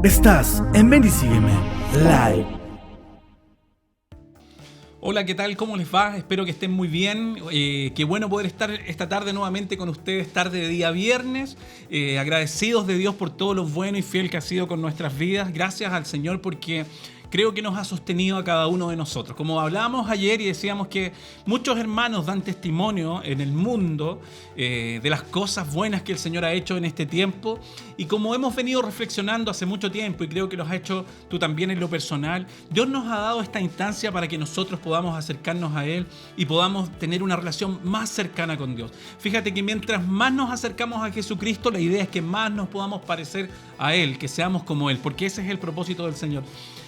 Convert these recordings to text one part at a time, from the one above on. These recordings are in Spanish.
Estás en Ven y Sígueme Live. Hola, ¿qué tal? ¿Cómo les va? Espero que estén muy bien. Qué bueno poder estar esta tarde nuevamente con ustedes, tarde de día viernes. Agradecidos de Dios por todo lo bueno y fiel que ha sido con nuestras vidas. Gracias al Señor porque creo que nos ha sostenido a cada uno de nosotros. Como hablábamos ayer y decíamos que muchos hermanos dan testimonio en el mundo de las cosas buenas que el Señor ha hecho en este tiempo. Y como hemos venido reflexionando hace mucho tiempo, y creo que lo has hecho tú también en lo personal, Dios nos ha dado esta instancia para que nosotros podamos acercarnos a Él y podamos tener una relación más cercana con Dios. Fíjate que mientras más nos acercamos a Jesucristo, la idea es que más nos podamos parecer a Él, que seamos como Él, porque ese es el propósito del Señor.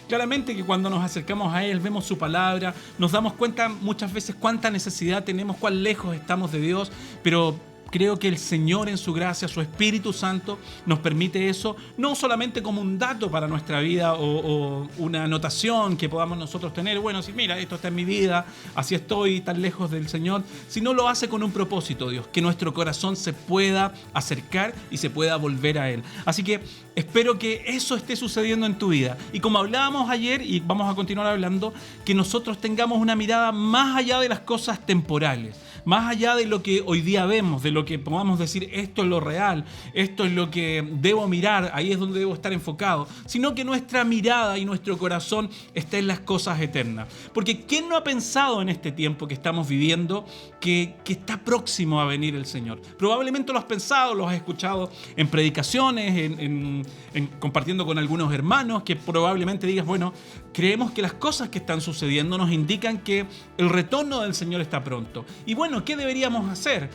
Claramente que cuando nos acercamos a Él, vemos su palabra, nos damos cuenta muchas veces cuánta necesidad tenemos, cuán lejos estamos de Dios, pero creo que el Señor en su gracia, su Espíritu Santo, nos permite eso, no solamente como un dato para nuestra vida o una anotación que podamos nosotros tener, bueno, si mira, esto está en mi vida, así estoy tan lejos del Señor, sino lo hace con un propósito, Dios, que nuestro corazón se pueda acercar y se pueda volver a Él. Así que espero que eso esté sucediendo en tu vida. Y como hablábamos ayer, y vamos a continuar hablando, que nosotros tengamos una mirada más allá de las cosas temporales, más allá de lo que hoy día vemos, de lo que podamos decir, esto es lo real, esto es lo que debo mirar, ahí es donde debo estar enfocado, sino que nuestra mirada y nuestro corazón esté en las cosas eternas. Porque ¿quién no ha pensado en este tiempo que estamos viviendo que está próximo a venir el Señor? Probablemente lo has pensado, lo has escuchado en predicaciones, compartiendo con algunos hermanos, que probablemente digas, bueno, creemos que las cosas que están sucediendo nos indican que el retorno del Señor está pronto. Y bueno, ¿qué deberíamos hacer?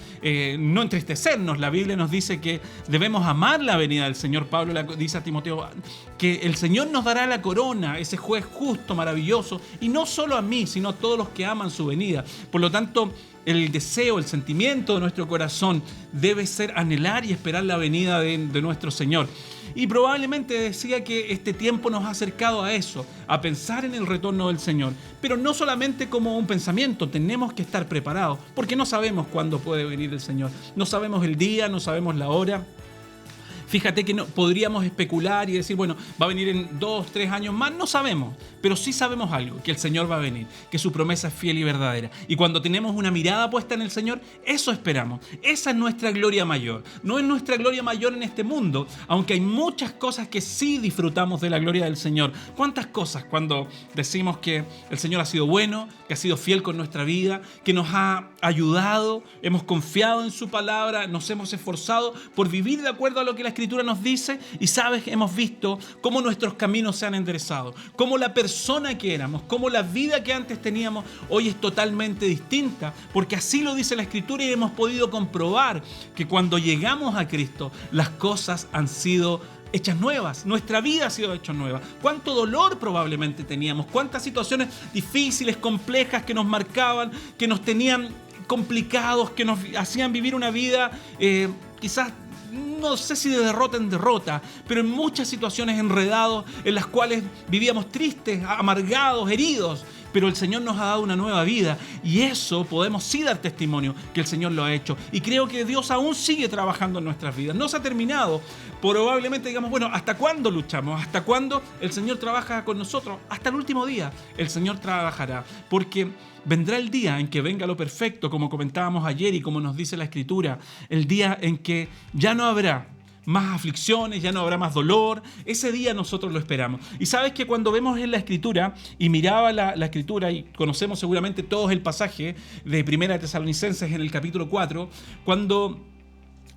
No entristecernos. La Biblia nos dice que debemos amar la venida del Señor. Pablo le dice a Timoteo que el Señor nos dará la corona, ese juez justo, maravilloso, y no solo a mí, sino a todos los que aman su venida. Por lo tanto, el deseo, el sentimiento de nuestro corazón debe ser anhelar y esperar la venida de nuestro Señor. Y probablemente decía que este tiempo nos ha acercado a eso, a pensar en el retorno del Señor. Pero no solamente como un pensamiento, tenemos que estar preparados, porque no sabemos cuándo puede venir el Señor. No sabemos el día, no sabemos la hora. Fíjate que no, podríamos especular y decir, bueno, va a venir en 2, 3 años más. No sabemos, pero sí sabemos algo, que el Señor va a venir, que su promesa es fiel y verdadera. Y cuando tenemos una mirada puesta en el Señor, eso esperamos. Esa es nuestra gloria mayor. No es nuestra gloria mayor en este mundo, aunque hay muchas cosas que sí disfrutamos de la gloria del Señor. ¿Cuántas cosas cuando decimos que el Señor ha sido bueno, que ha sido fiel con nuestra vida, que nos ha ayudado, hemos confiado en su palabra, nos hemos esforzado por vivir de acuerdo a lo que la Escritura nos dice, y sabes, hemos visto cómo nuestros caminos se han enderezado, cómo la persona que éramos, cómo la vida que antes teníamos hoy es totalmente distinta, porque así lo dice la Escritura, y hemos podido comprobar que cuando llegamos a Cristo las cosas han sido hechas nuevas, nuestra vida ha sido hecha nueva. Cuánto dolor probablemente teníamos, cuántas situaciones difíciles, complejas que nos marcaban, que nos tenían complicados, que nos hacían vivir una vida quizás, no sé si de derrota en derrota, pero en muchas situaciones enredados en las cuales vivíamos tristes, amargados, heridos. Pero el Señor nos ha dado una nueva vida, y eso podemos sí dar testimonio que el Señor lo ha hecho. Y creo que Dios aún sigue trabajando en nuestras vidas. No se ha terminado. Probablemente digamos, bueno, ¿hasta cuándo luchamos? ¿Hasta cuándo el Señor trabaja con nosotros? Hasta el último día el Señor trabajará, porque vendrá el día en que venga lo perfecto, como comentábamos ayer y como nos dice la Escritura, el día en que ya no habrá más aflicciones, ya no habrá más dolor. Ese día nosotros lo esperamos. Y sabes que cuando vemos en la Escritura, y miraba la Escritura, y conocemos seguramente todos el pasaje de Primera de Tesalonicenses en el capítulo 4, cuando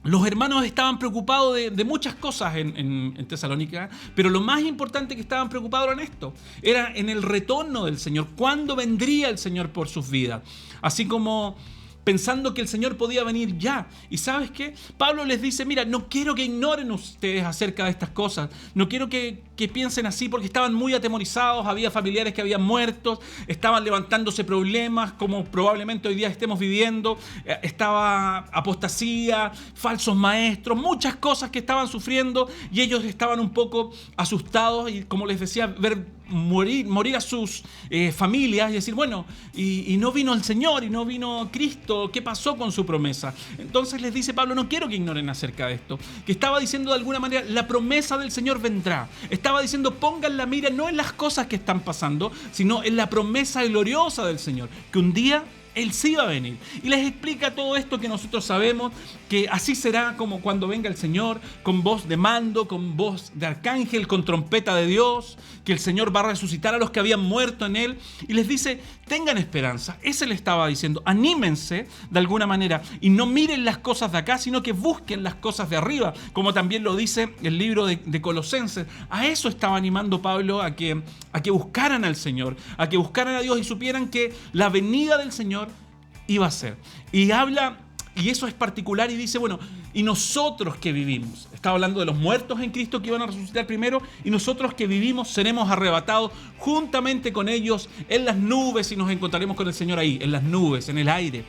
los hermanos estaban preocupados de muchas cosas en Tesalónica, pero lo más importante que estaban preocupados era en esto, era en el retorno del Señor, cuándo vendría el Señor por sus vidas. Así como pensando que el Señor podía venir ya. ¿Y sabes qué? Pablo les dice, mira, no quiero que ignoren ustedes acerca de estas cosas. No quiero que piensen así, porque estaban muy atemorizados, había familiares que habían muerto, estaban levantándose problemas, como probablemente hoy día estemos viviendo, estaba apostasía, falsos maestros, muchas cosas que estaban sufriendo, y ellos estaban un poco asustados y, como les decía, morir a sus familias y decir, bueno, y no vino el Señor, y no vino Cristo, ¿qué pasó con su promesa? Entonces les dice Pablo, no quiero que ignoren acerca de esto, que estaba diciendo de alguna manera, la promesa del Señor vendrá. Estaba diciendo, pongan la mira no en las cosas que están pasando, sino en la promesa gloriosa del Señor, que un día Él sí va a venir. Y les explica todo esto que nosotros sabemos, que así será como cuando venga el Señor, con voz de mando, con voz de arcángel, con trompeta de Dios, que el Señor va a resucitar a los que habían muerto en Él. Y les dice, tengan esperanza. Ese le estaba diciendo, anímense de alguna manera y no miren las cosas de acá, sino que busquen las cosas de arriba, como también lo dice el libro de Colosenses. A eso estaba animando Pablo, a que buscaran al Señor, a que buscaran a Dios y supieran que la venida del Señor iba a ser. Y habla, y eso es particular, y dice, bueno, y nosotros que vivimos, estaba hablando de los muertos en Cristo que iban a resucitar primero, y nosotros que vivimos seremos arrebatados juntamente con ellos en las nubes y nos encontraremos con el Señor ahí, en las nubes, en el aire.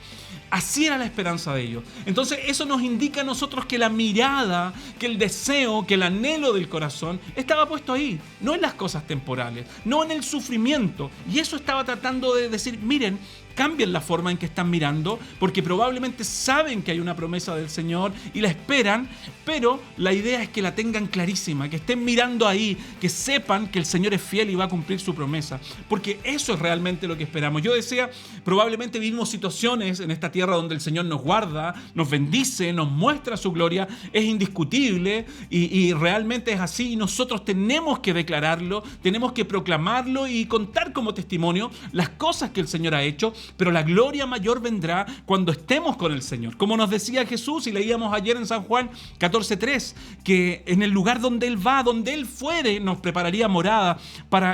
Así era la esperanza de ellos. Entonces eso nos indica a nosotros que la mirada, que el deseo, que el anhelo del corazón estaba puesto ahí, no en las cosas temporales, no en el sufrimiento. Y eso estaba tratando de decir, miren, cambien la forma en que están mirando, porque probablemente saben que hay una promesa del Señor y la esperan, pero la idea es que la tengan clarísima, que estén mirando ahí, que sepan que el Señor es fiel y va a cumplir su promesa, porque eso es realmente lo que esperamos. Yo decía, probablemente vivimos situaciones en esta tierra donde el Señor nos guarda, nos bendice, nos muestra su gloria, es indiscutible y realmente es así, y nosotros tenemos que declararlo, tenemos que proclamarlo y contar como testimonio las cosas que el Señor ha hecho. Pero la gloria mayor vendrá cuando estemos con el Señor. Como nos decía Jesús, y leíamos ayer en San Juan 14:3, que en el lugar donde Él va, donde Él fuere, nos prepararía morada,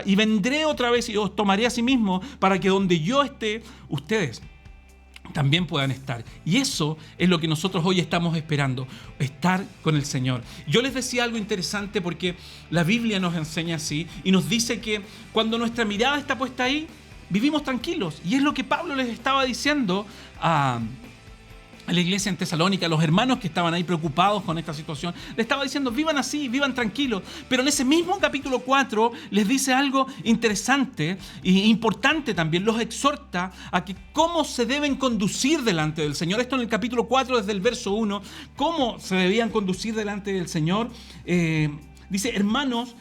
y vendré otra vez y os tomaré a sí mismo, para que donde yo esté, ustedes también puedan estar. Y eso es lo que nosotros hoy estamos esperando, estar con el Señor. Yo les decía algo interesante, porque la Biblia nos enseña así, y nos dice que cuando nuestra mirada está puesta ahí, vivimos tranquilos. Y es lo que Pablo les estaba diciendo a la iglesia en Tesalónica, a los hermanos que estaban ahí preocupados con esta situación. Les estaba diciendo, vivan así, vivan tranquilos. Pero en ese mismo capítulo 4 les dice algo interesante e importante también. Los exhorta a que cómo se deben conducir delante del Señor. Esto en el capítulo 4, desde el verso 1. Cómo se debían conducir delante del Señor. Dice, hermanos,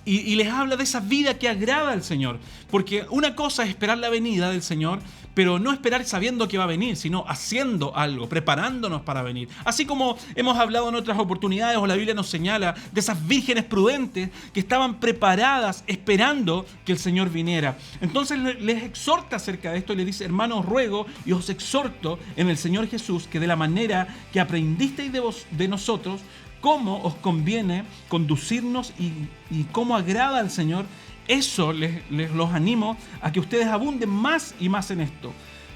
y les habla de esa vida que agrada al Señor. Porque una cosa es esperar la venida del Señor, pero no esperar sabiendo que va a venir, sino haciendo algo, preparándonos para venir. Así como hemos hablado en otras oportunidades, o la Biblia nos señala de esas vírgenes prudentes que estaban preparadas esperando que el Señor viniera. Entonces les exhorta acerca de esto y les dice, hermanos, ruego y os exhorto en el Señor Jesús que de la manera que aprendisteis de nosotros, cómo os conviene conducirnos y cómo agrada al Señor, eso les los animo a que ustedes abunden más y más en esto,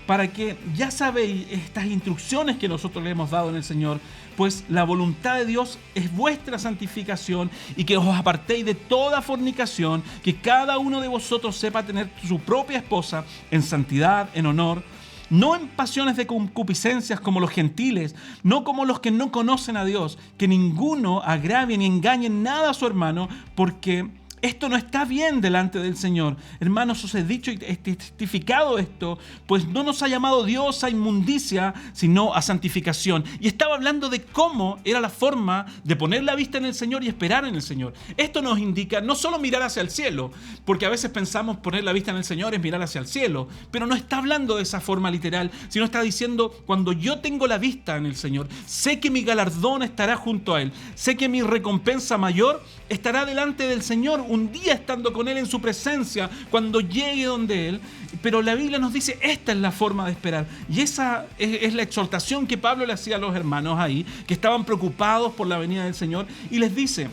para que ya sabéis estas instrucciones que nosotros les hemos dado en el Señor, pues la voluntad de Dios es vuestra santificación y que os apartéis de toda fornicación, que cada uno de vosotros sepa tener su propia esposa en santidad, en honor, no en pasiones de concupiscencias como los gentiles, no como los que no conocen a Dios, que ninguno agravie ni engañe nada a su hermano, porque esto no está bien delante del Señor. Hermanos, os he dicho y he testificado esto, pues no nos ha llamado Dios a inmundicia, sino a santificación. Y estaba hablando de cómo era la forma de poner la vista en el Señor y esperar en el Señor. Esto nos indica no solo mirar hacia el cielo, porque a veces pensamos poner la vista en el Señor es mirar hacia el cielo, pero no está hablando de esa forma literal, sino está diciendo, cuando yo tengo la vista en el Señor, sé que mi galardón estará junto a Él, sé que mi recompensa mayor estará delante del Señor, un día estando con Él en su presencia, cuando llegue donde Él. Pero la Biblia nos dice, esta es la forma de esperar. Y esa es la exhortación que Pablo le hacía a los hermanos ahí, que estaban preocupados por la venida del Señor, y les dice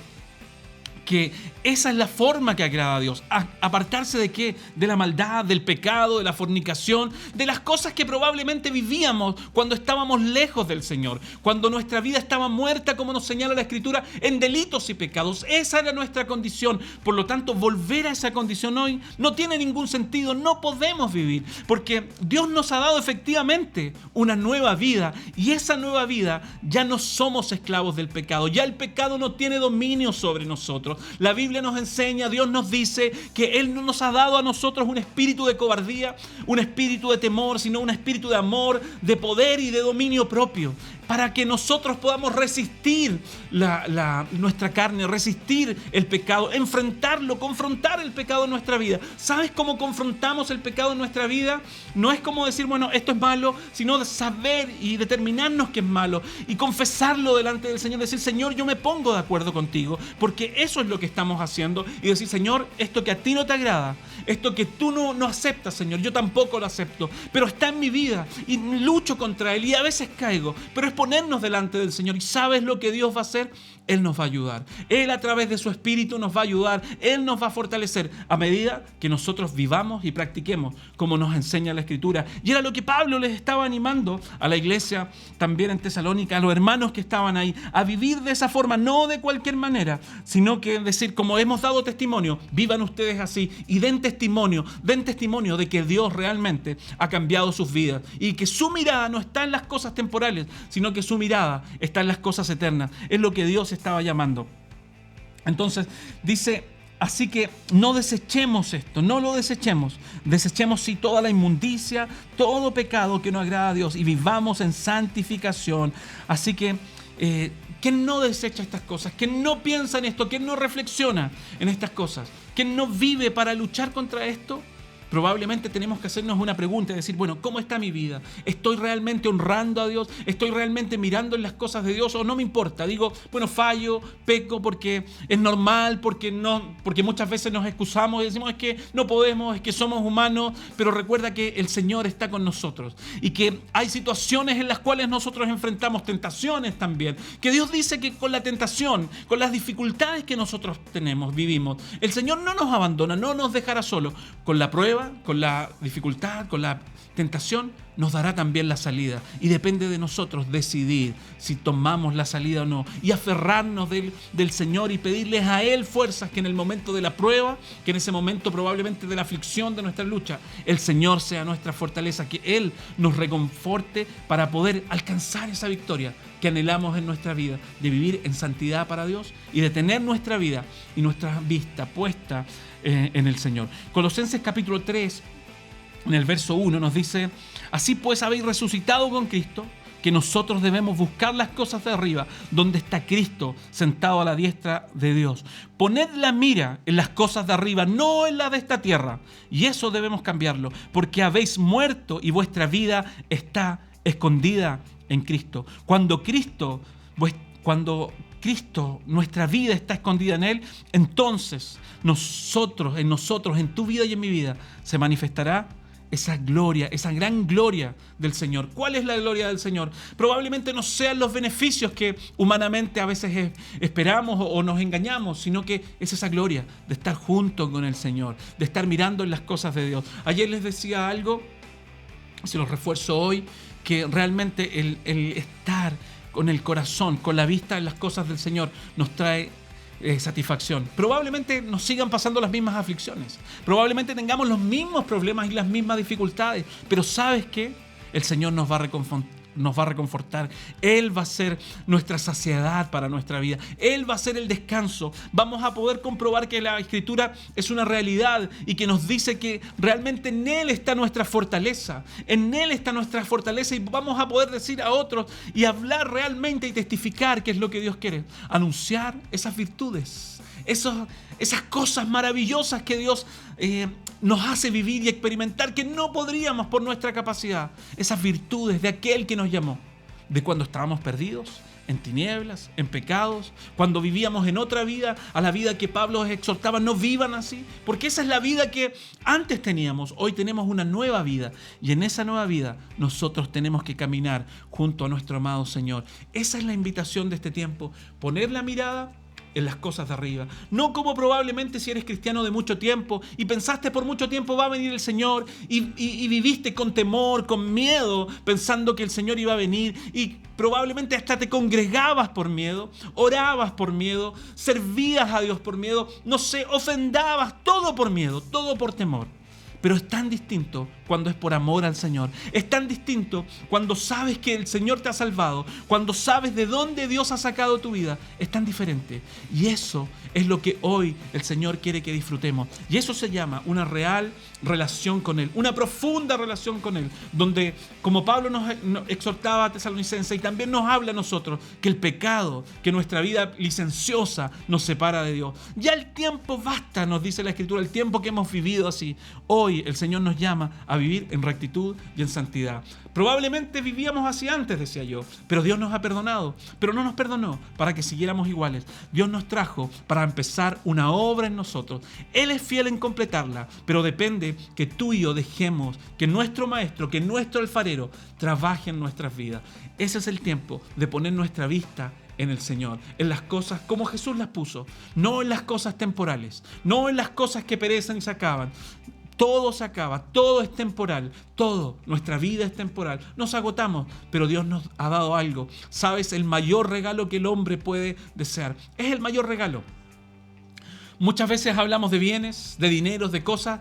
que esa es la forma que agrada a Dios. ¿Apartarse de qué? De la maldad, del pecado, de la fornicación, de las cosas que probablemente vivíamos cuando estábamos lejos del Señor, cuando nuestra vida estaba muerta, como nos señala la Escritura, en delitos y pecados. Esa era nuestra condición. Por lo tanto, volver a esa condición hoy no tiene ningún sentido. No podemos vivir, porque Dios nos ha dado efectivamente una nueva vida, y esa nueva vida ya no somos esclavos del pecado. Ya el pecado no tiene dominio sobre nosotros. Dios. La Biblia nos enseña, Dios nos dice que Él no nos ha dado a nosotros un espíritu de cobardía, un espíritu de temor, sino un espíritu de amor, de poder y de dominio propio, para que nosotros podamos resistir nuestra carne, resistir el pecado, enfrentarlo, confrontar el pecado en nuestra vida. ¿Sabes cómo confrontamos el pecado en nuestra vida? No es como decir, bueno, esto es malo, sino de saber y determinarnos que es malo y confesarlo delante del Señor, decir, Señor, yo me pongo de acuerdo contigo, porque eso es lo que estamos haciendo, y decir, Señor, esto que a ti no te agrada, esto que tú no aceptas, Señor, yo tampoco lo acepto, pero está en mi vida y lucho contra él y a veces caigo, pero es ponernos delante del Señor. ¿Y sabes lo que Dios va a hacer? Él nos va a ayudar. Él a través de su Espíritu nos va a ayudar. Él nos va a fortalecer a medida que nosotros vivamos y practiquemos como nos enseña la Escritura. Y era lo que Pablo les estaba animando a la iglesia también en Tesalónica, a los hermanos que estaban ahí, a vivir de esa forma, no de cualquier manera, sino que decir, como hemos dado testimonio, vivan ustedes así y den testimonio de que Dios realmente ha cambiado sus vidas y que su mirada no está en las cosas temporales, sino que su mirada está en las cosas eternas. Es lo que Dios estaba llamando. Entonces dice, así que no desechemos esto, no lo desechemos. Desechemos sí toda la inmundicia, todo pecado que no agrada a Dios y vivamos en santificación. Así que ¿quién no desecha estas cosas? ¿Quién no piensa en esto? ¿Quién no reflexiona en estas cosas? ¿Quién no vive para luchar contra esto? Probablemente tenemos que hacernos una pregunta y decir, bueno, ¿cómo está mi vida? ¿Estoy realmente honrando a Dios? ¿Estoy realmente mirando en las cosas de Dios? ¿O no me importa? Digo, bueno, fallo, peco porque es normal, porque muchas veces nos excusamos y decimos, es que no podemos, es que somos humanos, pero recuerda que el Señor está con nosotros y que hay situaciones en las cuales nosotros enfrentamos tentaciones también, que Dios dice que con la tentación, con las dificultades que nosotros vivimos, el Señor no nos abandona, no nos dejará solos. Con la prueba, con la dificultad, con la tentación, nos dará también la salida. Y depende de nosotros decidir si tomamos la salida o no. Y aferrarnos del Señor y pedirles a Él fuerzas que en el momento de la prueba, que en ese momento probablemente de la aflicción de nuestra lucha, el Señor sea nuestra fortaleza, que Él nos reconforte para poder alcanzar esa victoria que anhelamos en nuestra vida, de vivir en santidad para Dios y de tener nuestra vida y nuestra vista puesta en el Señor. Colosenses capítulo 3, en el verso 1 nos dice, así pues habéis resucitado con Cristo, que nosotros debemos buscar las cosas de arriba, donde está Cristo sentado a la diestra de Dios. Poned la mira en las cosas de arriba, no en la de esta tierra. Y eso debemos cambiarlo, porque habéis muerto y vuestra vida está escondida en Cristo. Cuando Cristo, nuestra vida está escondida en Él, entonces en tu vida y en mi vida, se manifestará esa gloria, esa gran gloria del Señor. ¿Cuál es la gloria del Señor? Probablemente no sean los beneficios que humanamente a veces esperamos o nos engañamos, sino que es esa gloria de estar junto con el Señor, de estar mirando en las cosas de Dios. Ayer les decía algo, se los refuerzo hoy, que realmente el estar con el corazón, con la vista en las cosas del Señor, nos trae satisfacción. Probablemente nos sigan pasando las mismas aflicciones, probablemente tengamos los mismos problemas y las mismas dificultades, pero ¿sabes qué? El Señor nos va a reconfortar. Él va a ser nuestra saciedad para nuestra vida. Él va a ser el descanso. Vamos a poder comprobar que la Escritura es una realidad y que nos dice que realmente en Él está nuestra fortaleza. En Él está nuestra fortaleza y vamos a poder decir a otros y hablar realmente y testificar qué es lo que Dios quiere. Anunciar esas virtudes, esas cosas maravillosas que Dios nos hace vivir y experimentar, que no podríamos por nuestra capacidad. Esas virtudes de aquel que nos llamó, de cuando estábamos perdidos, en tinieblas, en pecados, cuando vivíamos en otra vida, a la vida que Pablo les exhortaba, no vivan así, porque esa es la vida que antes teníamos. Hoy tenemos una nueva vida y en esa nueva vida nosotros tenemos que caminar junto a nuestro amado Señor. Esa es la invitación de este tiempo, poner la mirada en las cosas de arriba. No como probablemente si eres cristiano de mucho tiempo y pensaste por mucho tiempo va a venir el Señor y viviste con temor, con miedo, pensando que el Señor iba a venir y probablemente hasta te congregabas por miedo, orabas por miedo, servías a Dios por miedo, no sé, ofrendabas, todo por miedo, todo por temor. Pero es tan distinto cuando es por amor al Señor. Es tan distinto cuando sabes que el Señor te ha salvado, cuando sabes de dónde Dios ha sacado tu vida. Es tan diferente. Y eso es lo que hoy el Señor quiere que disfrutemos. Y eso se llama una real relación con Él, una profunda relación con Él, donde, como Pablo nos exhortaba a Tesalonicenses y también nos habla a nosotros, que el pecado, que nuestra vida licenciosa nos separa de Dios. Ya el tiempo basta, nos dice la Escritura, el tiempo que hemos vivido así. Hoy el Señor nos llama a vivir en rectitud y en santidad. Probablemente vivíamos así antes, decía yo, pero Dios nos ha perdonado, pero no nos perdonó para que siguiéramos iguales. Dios nos trajo para empezar una obra en nosotros. Él es fiel en completarla, pero depende que tú y yo dejemos que nuestro maestro, que nuestro alfarero trabaje en nuestras vidas. Ese es el tiempo de poner nuestra vista en el Señor, en las cosas como Jesús las puso, no en las cosas temporales, no en las cosas que perecen y se acaban. Todo se acaba, todo es temporal, todo, nuestra vida es temporal. Nos agotamos, pero Dios nos ha dado algo. ¿Sabes? El mayor regalo que el hombre puede desear es el mayor regalo. Muchas veces hablamos de bienes, de dineros, de cosas,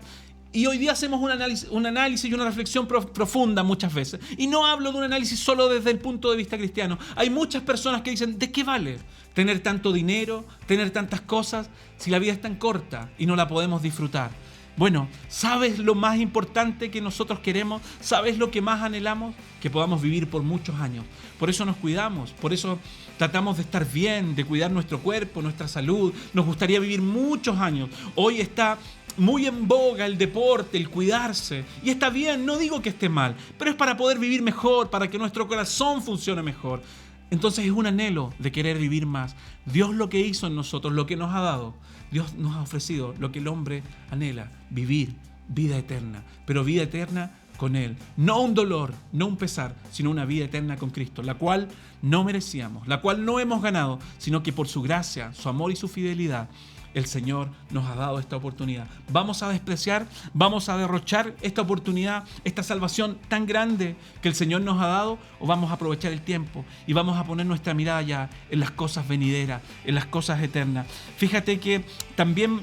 y hoy día hacemos un análisis y una reflexión profunda muchas veces. Y no hablo de un análisis solo desde el punto de vista cristiano. Hay muchas personas que dicen, ¿de qué vale tener tanto dinero, tener tantas cosas, si la vida es tan corta y no la podemos disfrutar? Bueno, ¿sabes lo más importante que nosotros queremos? ¿Sabes lo que más anhelamos? Que podamos vivir por muchos años. Por eso nos cuidamos, por eso tratamos de estar bien, de cuidar nuestro cuerpo, nuestra salud. Nos gustaría vivir muchos años. Hoy está muy en boga el deporte, el cuidarse. Y está bien, no digo que esté mal, pero es para poder vivir mejor, para que nuestro corazón funcione mejor. Entonces es un anhelo de querer vivir más. Dios lo que hizo en nosotros, lo que nos ha dado, Dios nos ha ofrecido lo que el hombre anhela, vivir vida eterna, pero vida eterna con Él. No un dolor, no un pesar, sino una vida eterna con Cristo, la cual no merecíamos, la cual no hemos ganado, sino que por su gracia, su amor y su fidelidad, el Señor nos ha dado esta oportunidad. ¿Vamos a despreciar, vamos a derrochar esta oportunidad, esta salvación tan grande que el Señor nos ha dado? ¿O vamos a aprovechar el tiempo y vamos a poner nuestra mirada ya en las cosas venideras, en las cosas eternas? Fíjate que también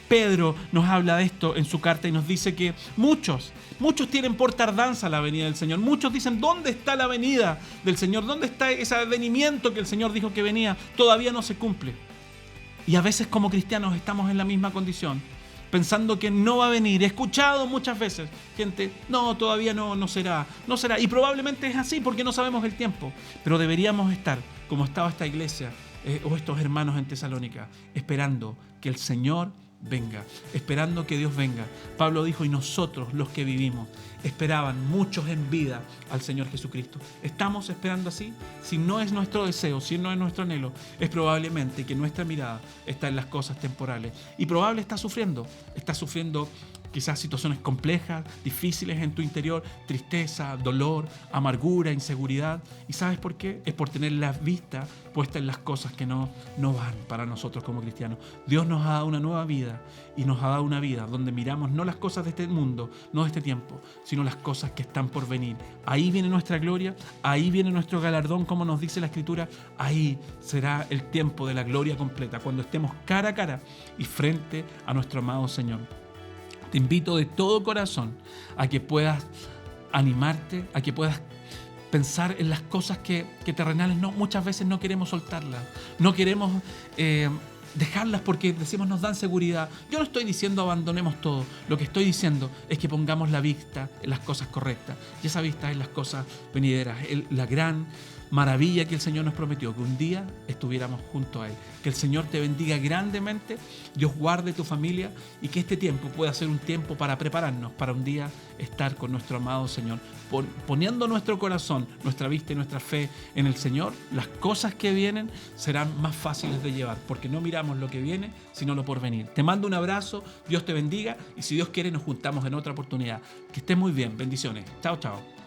Pedro nos habla de esto en su carta y nos dice que muchos tienen por tardanza la venida del Señor. Muchos dicen, ¿dónde está la venida del Señor? ¿Dónde está ese advenimiento que el Señor dijo que venía? Todavía no se cumple. Y a veces como cristianos estamos en la misma condición, pensando que no va a venir. He escuchado muchas veces gente, no, todavía no será. Y probablemente es así porque no sabemos el tiempo. Pero deberíamos estar, como estaba esta iglesia o estos hermanos en Tesalónica, esperando que el Señor venga, esperando que Dios venga. Pablo dijo, y nosotros los que vivimos, esperaban muchos en vida al Señor Jesucristo. ¿Estamos esperando así? Si no es nuestro deseo, si no es nuestro anhelo, es probablemente que nuestra mirada está en las cosas temporales. Y probablemente está sufriendo quizás situaciones complejas, difíciles en tu interior, tristeza, dolor, amargura, inseguridad. ¿Y sabes por qué? Es por tener la vista puesta en las cosas que no van para nosotros como cristianos. Dios nos ha dado una nueva vida y nos ha dado una vida donde miramos no las cosas de este mundo, no de este tiempo, sino las cosas que están por venir. Ahí viene nuestra gloria, ahí viene nuestro galardón, como nos dice la Escritura. Ahí será el tiempo de la gloria completa, cuando estemos cara a cara y frente a nuestro amado Señor. Te invito de todo corazón a que puedas animarte, a que puedas pensar en las cosas que terrenales muchas veces no queremos soltarlas, no queremos dejarlas porque decimos nos dan seguridad. Yo no estoy diciendo abandonemos todo, lo que estoy diciendo es que pongamos la vista en las cosas correctas, y esa vista es las cosas venideras, la gran maravilla que el Señor nos prometió, que un día estuviéramos junto a Él. Que el Señor te bendiga grandemente, Dios guarde tu familia y que este tiempo pueda ser un tiempo para prepararnos para un día estar con nuestro amado Señor. Poniendo nuestro corazón, nuestra vista y nuestra fe en el Señor, las cosas que vienen serán más fáciles de llevar, porque no miramos lo que viene, sino lo por venir. Te mando un abrazo, Dios te bendiga y si Dios quiere nos juntamos en otra oportunidad. Que estés muy bien, bendiciones. Chao, chao.